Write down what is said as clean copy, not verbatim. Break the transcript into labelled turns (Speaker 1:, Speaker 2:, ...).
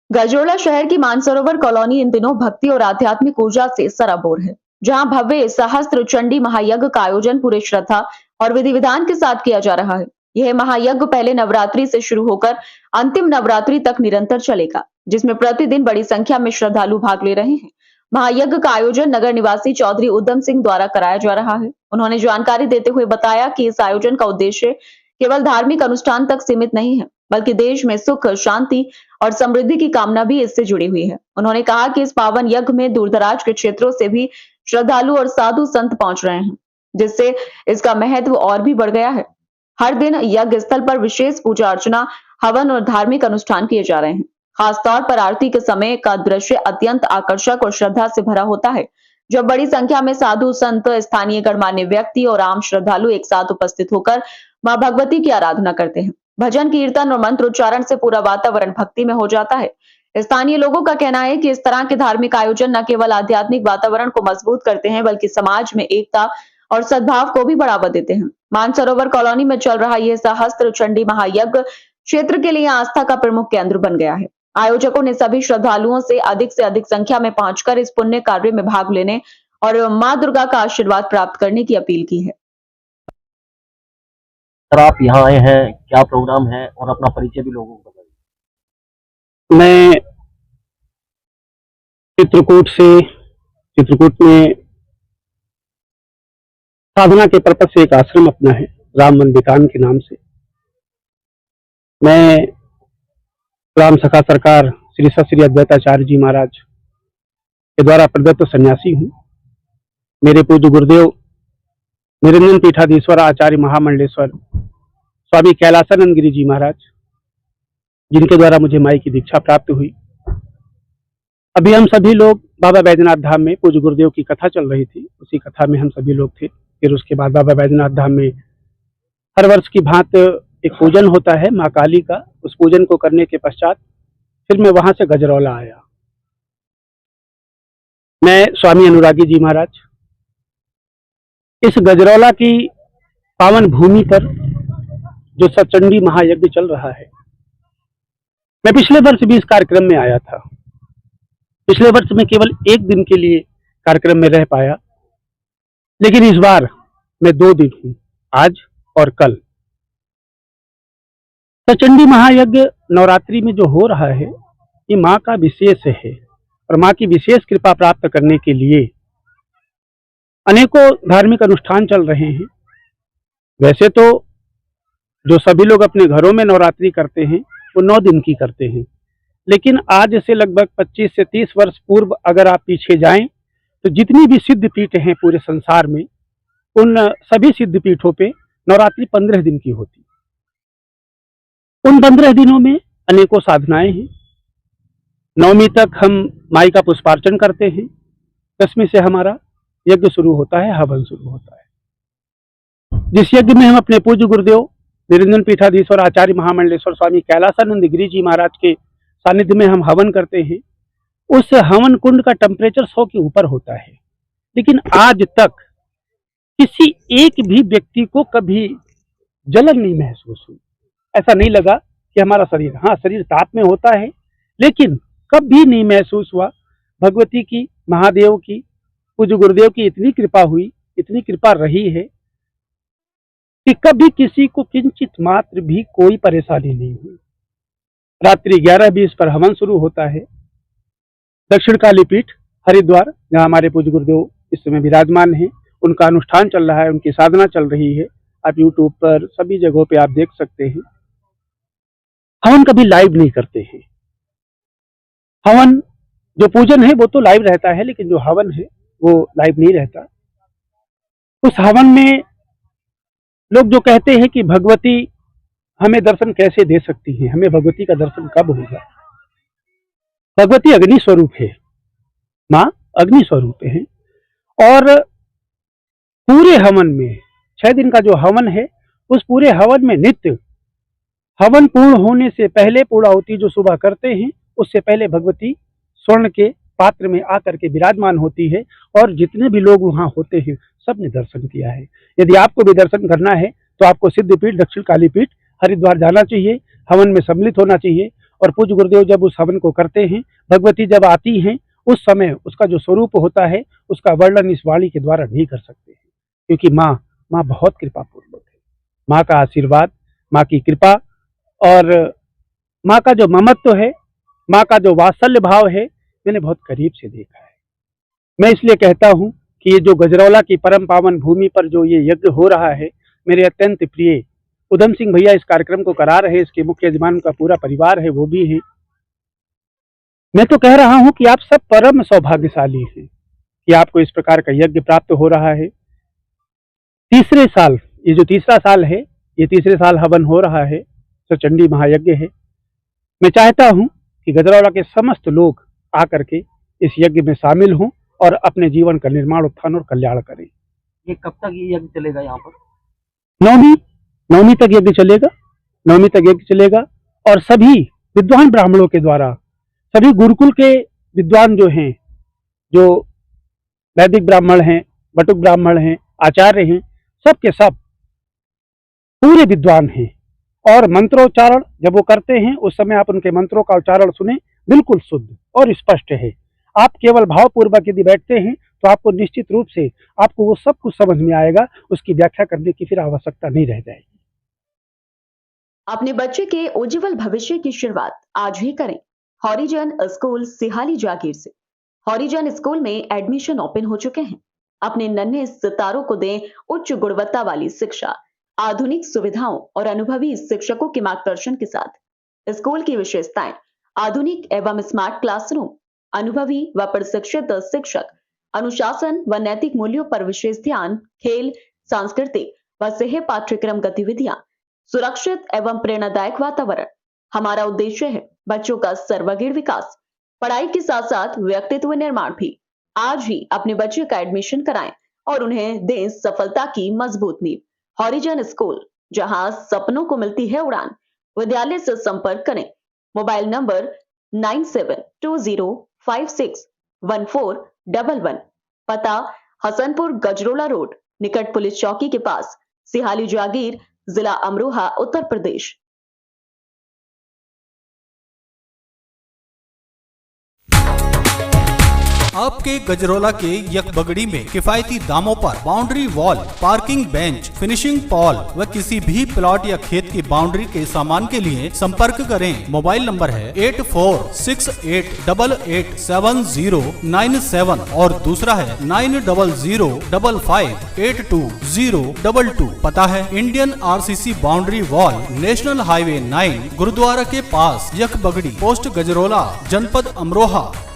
Speaker 1: गजोला शहर की मानसरोवर कॉलोनी इन दिनों भक्ति और आध्यात्मिक ऊर्जा से सराबोर है, जहां भव्य सहस्त्र चंडी महायज्ञ का आयोजन पूरे श्रद्धा और विधि विधान के साथ किया जा रहा है। यह महायज्ञ पहले नवरात्रि से शुरू होकर अंतिम नवरात्रि तक निरंतर चलेगा, जिसमें प्रतिदिन बड़ी संख्या में श्रद्धालु भाग ले रहे हैं। महायज्ञ का आयोजन नगर निवासी चौधरी उद्यम सिंह द्वारा कराया जा रहा है। उन्होंने जानकारी देते हुए बताया कि इस आयोजन का उद्देश्य केवल धार्मिक अनुष्ठान तक सीमित नहीं है, बल्कि देश में सुख, शांति और समृद्धि की कामना भी इससे जुड़ी हुई है। उन्होंने कहा कि इस पावन यज्ञ में दूर-दराज के क्षेत्रों से भी श्रद्धालु और साधु संत पहुंच रहे हैं, जिससे इसका महत्व और भी बढ़ गया है। हर दिन यज्ञ स्थल पर विशेष पूजा अर्चना, हवन और धार्मिक अनुष्ठान किए जा रहे हैं। खासतौर पर आरती के समय का दृश्य अत्यंत आकर्षक और श्रद्धा से भरा होता है, जब बड़ी संख्या में साधु संत, स्थानीय गणमान्य व्यक्ति और आम श्रद्धालु एक साथ उपस्थित होकर मां भगवती की आराधना करते हैं। भजन, कीर्तन और मंत्रोच्चारण से पूरा वातावरण भक्ति में हो जाता है। स्थानीय लोगों का कहना है कि इस तरह के धार्मिक आयोजन न केवल आध्यात्मिक वातावरण को मजबूत करते हैं, बल्कि समाज में एकता और सद्भाव को भी बढ़ावा देते हैं। मानसरोवर कॉलोनी में चल रहा यह सहस्त्र चंडी महायज्ञ क्षेत्र के लिए आस्था का प्रमुख केंद्र बन गया है। आयोजकों ने सभी श्रद्धालुओं से अधिक संख्या में पहुंचकर इस पुण्य कार्य में भाग लेने और मां दुर्गा का आशीर्वाद प्राप्त करने की अपील की है।
Speaker 2: सर, आप यहाँ आए हैं, क्या प्रोग्राम है और अपना परिचय भी लोगों को बताइए।
Speaker 3: मैं चित्रकूट में साधना के पर्पज से एक आश्रम अपना है, राम मंदिकान के नाम से। मैं राम सखा सरकार श्री सत श्री अद्वैताचार्य जी महाराज के द्वारा प्रदत्त सन्यासी हूँ। मेरे पूज्य गुरुदेव निरंजन पीठाधीश्वर आचार्य महामंडलेश्वर स्वामी कैलासानंद गिरी जी महाराज, जिनके द्वारा मुझे माई की दीक्षा प्राप्त हुई। अभी हम सभी लोग बाबा बैजनाथ धाम में, पूज्य गुरुदेव की कथा चल रही थी, उसी कथा में हम सभी लोग थे। फिर उसके बाद बाबा बैजनाथ धाम में हर वर्ष की भांति एक पूजन होता है माँ काली का। उस पूजन को करने के पश्चात फिर मैं वहां से गजरौला आया। मैं स्वामी अनुरागी जी महाराज, इस गजरौला की पावन भूमि पर जो सचंडी महायज्ञ चल रहा है, मैं पिछले वर्ष भी इस कार्यक्रम में आया था। पिछले वर्ष में केवल एक दिन के लिए कार्यक्रम में रह पाया, लेकिन इस बार मैं 2 दिन हूं, आज और कल। सचंडी महायज्ञ नवरात्रि में जो हो रहा है, ये माँ का विशेष है और माँ की विशेष कृपा प्राप्त करने के लिए अनेकों धार्मिक अनुष्ठान चल रहे हैं। वैसे तो जो सभी लोग अपने घरों में नवरात्रि करते हैं वो 9 दिन की करते हैं, लेकिन आज से लगभग 25 से 30 वर्ष पूर्व अगर आप पीछे जाएं तो जितनी भी सिद्ध पीठ हैं पूरे संसार में, उन सभी सिद्ध पीठों पे नवरात्रि 15 दिन की होती। उन 15 दिनों में अनेकों साधनाएं हैं। 9वीं तक हम माई का पुष्पार्चन करते हैं, 10वीं से हमारा यज्ञ शुरू होता है, हवन शुरू होता है। जिस यज्ञ में हम अपने पूज्य गुरुदेव निरंजन पीठाधीश्वर आचार्य महामंडलेश्वर स्वामी कैलासानंद गिरी जी महाराज के सानिध्य में हम हवन करते हैं, उस हवन कुंड का टेम्परेचर 100 के ऊपर होता है। लेकिन आज तक किसी एक भी व्यक्ति को कभी जलन नहीं महसूस हुई। ऐसा नहीं लगा कि हमारा शरीर, हाँ शरीर ताप में होता है, लेकिन कभी नहीं महसूस हुआ। भगवती की, महादेव की, पूज्य गुरुदेव की इतनी कृपा हुई, इतनी कृपा रही है कि कभी किसी को किंचित मात्र भी कोई परेशानी नहीं हुई। रात्रि 11:20 पर हवन शुरू होता है। दक्षिण काली पीठ हरिद्वार, जहाँ हमारे पूज्य गुरुदेव इस समय विराजमान हैं, उनका अनुष्ठान चल रहा है, उनकी साधना चल रही है। आप यूट्यूब पर सभी जगहों पे आप देख सकते हैं। हवन कभी लाइव नहीं करते हैं। हवन जो पूजन है वो तो लाइव रहता है, लेकिन जो हवन है वो लाइव नहीं रहता। उस हवन में लोग जो कहते हैं कि भगवती हमें दर्शन कैसे दे सकती है, हमें भगवती का दर्शन कब होगा। भगवती अग्नि स्वरूप है, माँ अग्नि स्वरूप है। और पूरे हवन में 6 दिन का जो हवन है, उस पूरे हवन में नित्य हवन पूर्ण होने से पहले पूर्णाहुति जो सुबह करते हैं, उससे पहले भगवती स्वर्ण के पात्र में आकर के विराजमान होती है और जितने भी लोग वहां होते हैं सबने दर्शन किया है। यदि आपको भी दर्शन करना है तो आपको सिद्धपीठ, दक्षिण काली पीठ, हरिद्वार जाना चाहिए, हवन में सम्मिलित होना चाहिए और पूज्य गुरुदेव जब उस हवन को करते हैं, भगवती जब आती हैं, उस समय उसका जो स्वरूप होता है उसका वर्णन इस वाणी के द्वारा नहीं कर सकते हैं, क्योंकि माँ बहुत कृपा पूर्वक है। माँ का आशीर्वाद, माँ की कृपा और माँ का जो ममत्व है, माँ का जो वात्सल्य भाव है, मैंने बहुत करीब से देखा है। मैं इसलिए कहता हूँ कि ये जो गजरौला की परम पावन भूमि पर जो ये यज्ञ हो रहा है, मेरे अत्यंत प्रिय उधम सिंह भैया इस कार्यक्रम को करा रहे हैं, इसके मुख्य यजमान का पूरा परिवार है, वो भी है। मैं तो कह रहा हूँ कि आप सब परम सौभाग्यशाली हैं कि आपको इस प्रकार का यज्ञ प्राप्त हो रहा है। तीसरे साल, ये जो तीसरा साल है, ये तीसरे साल हवन हो रहा है, तो चंडी महायज्ञ है। मैं चाहता हूँ कि गजरौला के समस्त लोग आकर के इस यज्ञ में शामिल हों और अपने जीवन का निर्माण, उत्थान और कल्याण करें।
Speaker 2: ये कब तक ये यज्ञ चलेगा यहाँ पर?
Speaker 3: नवमी तक यज्ञ चलेगा, नवमी तक यज्ञ चलेगा। और सभी विद्वान ब्राह्मणों के द्वारा, सभी गुरुकुल के विद्वान जो हैं, जो वैदिक ब्राह्मण हैं, बटुक ब्राह्मण हैं, आचार्य हैं, सब के सब पूरे विद्वान हैं। और मंत्रोच्चारण जब वो करते हैं, उस समय आप उनके मंत्रों का उच्चारण सुने, बिल्कुल शुद्ध और स्पष्ट है। आप केवल भावपूर्वक यदि बैठते हैं तो आपको निश्चित रूप से आपको वो सब कुछ समझ में आएगा, उसकी व्याख्या करने की फिर आवश्यकता नहीं रह जाएगी।
Speaker 1: अपने बच्चे के उज्जवल भविष्य की शुरुआत आज ही करें हॉरिजन स्कूल सिहाली जागीर से। हॉरिजन स्कूल में एडमिशन ओपन हो चुके हैं। अपने नन्हे सितारों को दें उच्च गुणवत्ता वाली शिक्षा, आधुनिक सुविधाओं और अनुभवी शिक्षकों के मार्गदर्शन के साथ। स्कूल की विशेषताएं: आधुनिक एवं स्मार्ट क्लासरूम, अनुभवी व प्रशिक्षित शिक्षक, अनुशासन व नैतिक मूल्यों पर विशेष ध्यान, खेल, सांस्कृतिक व सह पाठ्यक्रम गतिविधियां, सुरक्षित एवं प्रेरणादायक वातावरण। हमारा उद्देश्य है बच्चों का सर्वांगीण विकास, पढ़ाई के साथ साथ व्यक्तित्व निर्माण भी। आज ही अपने बच्चे का एडमिशन कराएं और उन्हें दें सफलता की मजबूत नींव। हॉरिजन स्कूल, जहां सपनों को मिलती है उड़ान। विद्यालय से संपर्क करें। Mobile number 9720561411। पता हसनपुर गजरोला रोड, निकट पुलिस चौकी के पास, सिहाली जागीर, जिला अमरोहा, उत्तर प्रदेश।
Speaker 4: आपके गजरोला के यकबगड़ी में किफायती दामों पर boundary wall, parking bench, finishing Paul व किसी भी प्लॉट या खेत की बाउंड्री के सामान के लिए संपर्क करें। मोबाइल नंबर है 8468887097 और दूसरा है 9005582022। पता है Indian RCC boundary wall, national highway 9, gurdwara के पास, यकबगड़ी, पोस्ट गजरोला, जनपद अमरोहा।